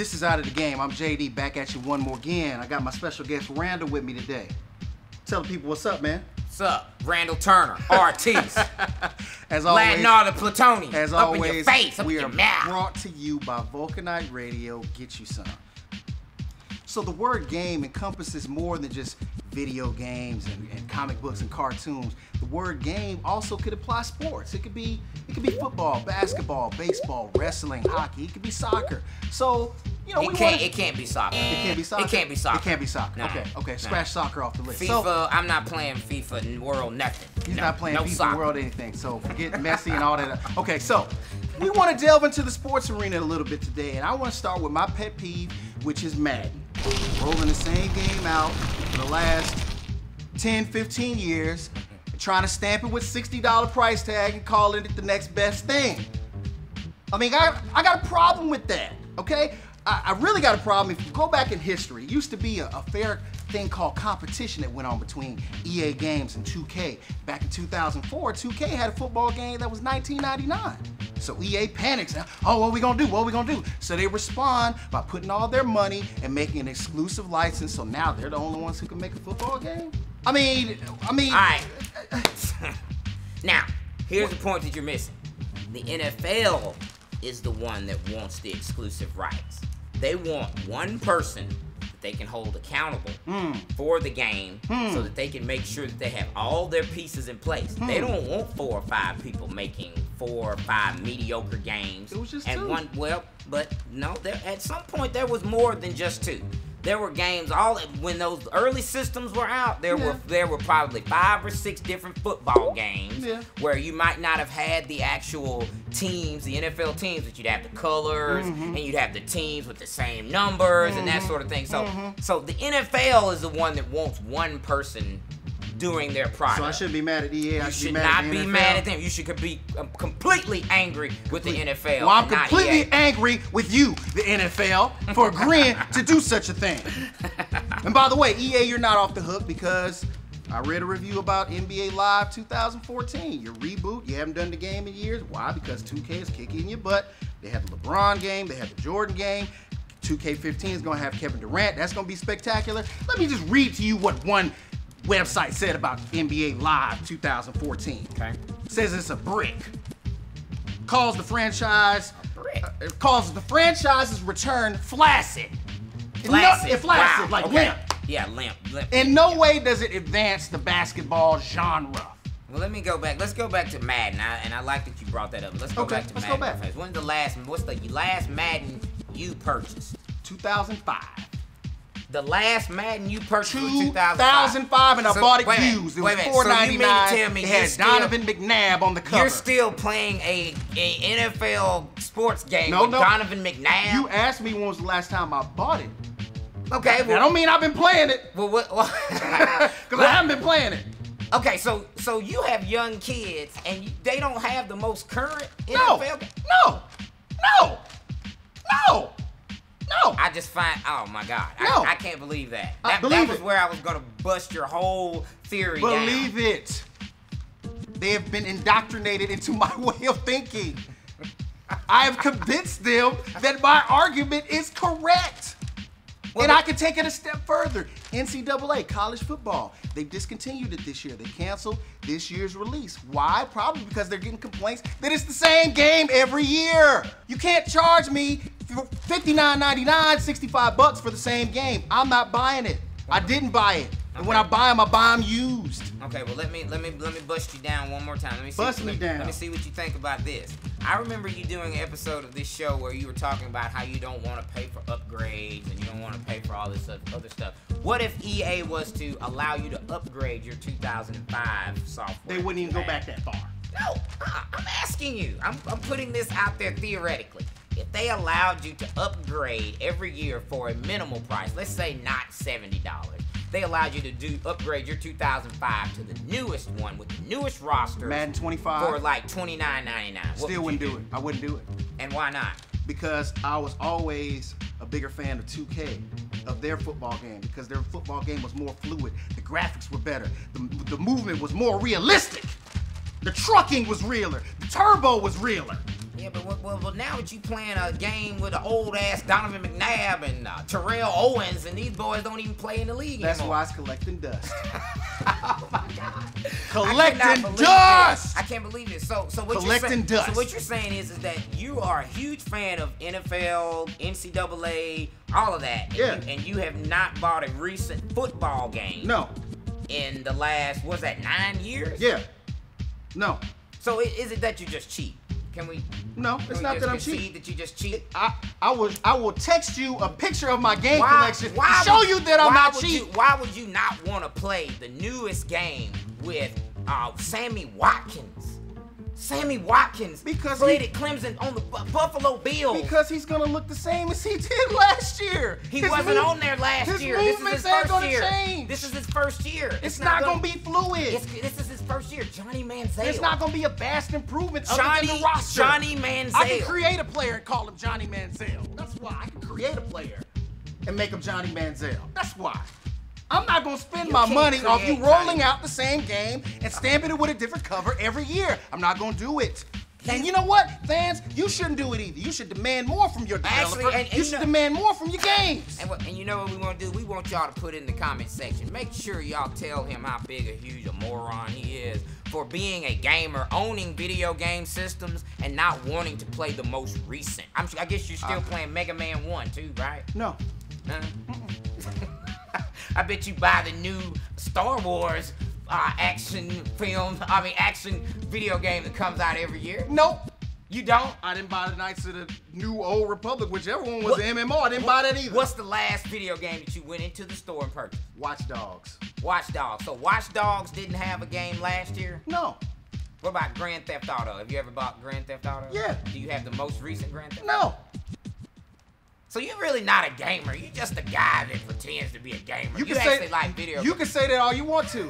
This is Out of the Game. I'm JD, back at you one more again. I got my special guest Randall with me today. Tell the people what's up, man. What's up? Randall Turner, Ortiz. As always, Latinor the Plutonian. As up always, in your face, up we in are your mouth. brought to you by Vulcanite Radio. Get you some. So the word game encompasses more than just video games and comic books and cartoons. The word game also could apply sports. It could be football, basketball, baseball, wrestling, hockey. It could be soccer. So, you know, it can't be soccer. It can't be soccer. It can't be soccer. It can't be soccer. No, okay. no. Scratch soccer off the list. FIFA, so, I'm not playing FIFA World nothing. He's not playing no FIFA soccer. World anything. So forget Messi and all that. Okay, so we want to delve into the sports arena a little bit today, and I want to start with my pet peeve, which is Madden. Rolling the same game out for the last 10, 15 years, trying to stamp it with $60 price tag and calling it the next best thing. I mean, I got a problem with that, okay? I really got a problem. If you go back in history, it used to be a fair thing called competition that went on between EA Games and 2K. Back in 2004, 2K had a football game that was $19.99. So EA panics. Oh, what are we gonna do? What are we gonna do? So they respond by putting all their money and making an exclusive license. So now they're the only ones who can make a football game. I mean. All right. Now, here's the point that you're missing. The NFL is the one that wants the exclusive rights. They want one person that they can hold accountable for the game so that they can make sure that they have all their pieces in place. They don't want 4 or 5 people making 4 or 5 mediocre games. It was just and 2. But no, at some point there was more than just 2. There were games when those early systems were out. There were probably 5 or 6 different football games where you might not have had the actual teams, the NFL teams, but you'd have the colors and you'd have the teams with the same numbers and that sort of thing. So the NFL is the one that wants one person doing their product. So I shouldn't be mad at EA. You should not be mad at them. You should be completely angry with the NFL. Well, I'm completely angry with you, the NFL, for agreeing to do such a thing. And by the way, EA, you're not off the hook because I read a review about NBA Live 2014. Your reboot, you haven't done the game in years. Why? Because 2K is kicking your butt. They had the LeBron game, they had the Jordan game. 2K15 is gonna have Kevin Durant. That's gonna be spectacular. Let me just read to you what one website said about NBA Live 2014. Okay. Says it's a brick. Calls the franchise. Calls the franchise's return flaccid. Flaccid. Flaccid, wow. like okay. limp. Yeah, limp. In no way does it advance the basketball genre. Well, let me go back. Let's go back to Madden, and I like that you brought that up. Let's go back to Madden. Let's go back. What's the last Madden you purchased? 2005. The last Madden you purchased was 2005. 2005, and I bought it used. It was $4.99. So you mean to tell me it had Donovan McNabb on the cover. You're still playing a NFL sports game with Donovan McNabb? You asked me when was the last time I bought it. Okay, well, I don't mean I've been playing it. Well, what? Because I haven't been playing it. Okay, so you have young kids, and they don't have the most current NFL game? No. I just find, oh my God, No. I can't believe that. Believe that was it. where I was gonna bust your whole theory down. Believe it. They have been indoctrinated into my way of thinking. I have convinced them that my argument is correct. Well, and I can take it a step further. NCAA, college football, they discontinued it this year. They canceled this year's release. Why? Probably because they're getting complaints that it's the same game every year. You can't charge me $59.99, $65 for the same game. I'm not buying it. I didn't buy it. And when I buy them used. Okay, well let me bust you down one more time. Let me see what you think about this. I remember you doing an episode of this show where you were talking about how you don't want to pay for upgrades and you don't want to pay for all this other stuff. What if EA was to allow you to upgrade your 2005 software? They wouldn't even go back that far. No, I'm asking you. I'm putting this out there theoretically. If they allowed you to upgrade every year for a minimal price, let's say not $70, they allowed you to upgrade your 2005 to the newest one with the newest roster. Madden 25. For like $29.99. Still wouldn't do it. I wouldn't do it. And why not? Because I was always a bigger fan of 2K, of their football game, because their football game was more fluid. The graphics were better. The movement was more realistic. The trucking was realer. The turbo was realer. Yeah, but well, now that you playing a game with an old ass Donovan McNabb and Terrell Owens, and these boys don't even play in the league That's anymore. why it's collecting dust. Oh my God. Collecting dust. I can't believe it. So what collecting dust. So what you're saying is that you are a huge fan of NFL, NCAA, all of that. And you have not bought a recent football game. No. In the last, what's that, 9 years? Yeah. No. So is it that you just cheat? Can we? No, it's not that I'm cheating. That you just cheat. I will text you a picture of my game collection to show you that I'm not cheating. Why would you not want to play the newest game with Sammy Watkins? Sammy Watkins played at Clemson on the Buffalo Bills. Because he's gonna look the same as he did last year. He wasn't on there last year. This is his first year. Change. This is his first year. It's not gonna be fluid. This is his first year. Johnny Manziel. It's not gonna be a vast improvement other than the roster. Johnny Manziel. I can create a player and call him Johnny Manziel. That's why I can create a player and make him Johnny Manziel. That's why. I'm not gonna spend my money off you rolling out the same game and stamping it with a different cover every year. I'm not gonna do it. And you know what, fans? You shouldn't do it either. You should demand more from your developer. You should demand more from your games. And you know what we want to do? We want y'all to put in the comment section. Make sure y'all tell him how big a huge a moron he is for being a gamer, owning video game systems, and not wanting to play the most recent. I guess you're still playing Mega Man 1 too, right? No. I bet you buy the new Star Wars action video game that comes out every year. Nope. You don't? I didn't buy the Knights of the New Old Republic, whichever one was the MMO. I didn't buy that either. What's the last video game that you went into the store and purchased? Watch Dogs. Watch Dogs. So Watch Dogs didn't have a game last year? No. What about Grand Theft Auto? Have you ever bought Grand Theft Auto? Yeah. Do you have the most recent Grand Theft Auto? No. So you're really not a gamer. You're just a guy that pretends to be a gamer. You can actually like video games. You can say that all you want to.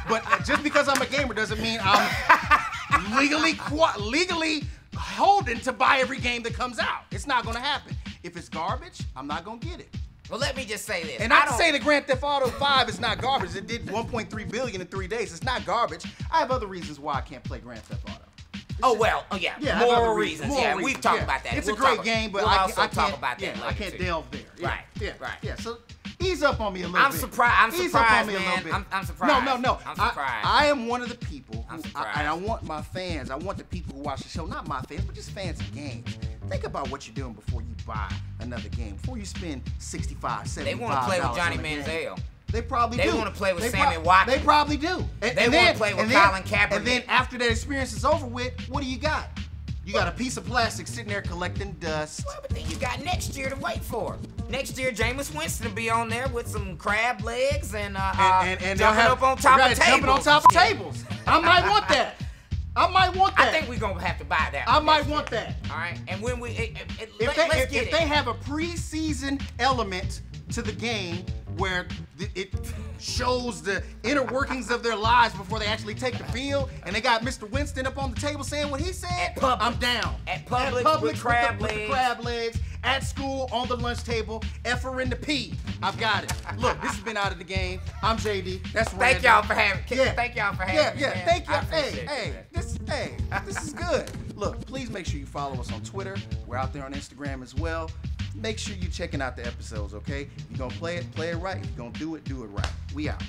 But just because I'm a gamer doesn't mean I'm legally holding to buy every game that comes out. It's not going to happen. If it's garbage, I'm not going to get it. Well, let me just say this. And not to say that Grand Theft Auto 5 is not garbage. It did 1.3 billion in 3 days. It's not garbage. I have other reasons why I can't play Grand Theft Auto. Yeah, moral reasons. We've talked about that. It's a great game, but I can't talk about that later. I can't delve there. Right. Yeah. So ease up on me a little bit. I'm surprised, ease up on me man. a little bit. I'm surprised. No. I'm surprised. I am one of the people who, I'm surprised. and I want my fans, I want the people who watch the show, not my fans, but just fans of games. Think about what you're doing before you buy another game, before you spend $65, $75. They want to play with Johnny Manziel. They probably do. They want to play with Sammy Watkins. They probably do. They want to play with Colin Kaepernick. And then after that experience is over with, what do you got? You got a piece of plastic sitting there collecting dust. Well, but then you got next year to wait for. Next year, Jameis Winston will be on there with some crab legs and jumping up on top of tables. Jumping on top of tables. I might want that. I think we're gonna have to buy that. I might want that. All right. And when we, if they have a preseason element to the game where it shows the inner workings of their lives before they actually take the field, and they got Mr. Winston up on the table saying what he said, I'm down. At Publix with crab legs. With the crab legs. At school, on the lunch table, F-er in the P. I've got it. Look, this has been Out of the Game. I'm JD. That's Randall. Thank y'all for having me. Thank y'all for having me. Yeah, thank you. This is good. Look, please make sure you follow us on Twitter. We're out there on Instagram as well. Make sure you're checking out the episodes, okay? You're gonna play it right. If you're gonna do it right. We out.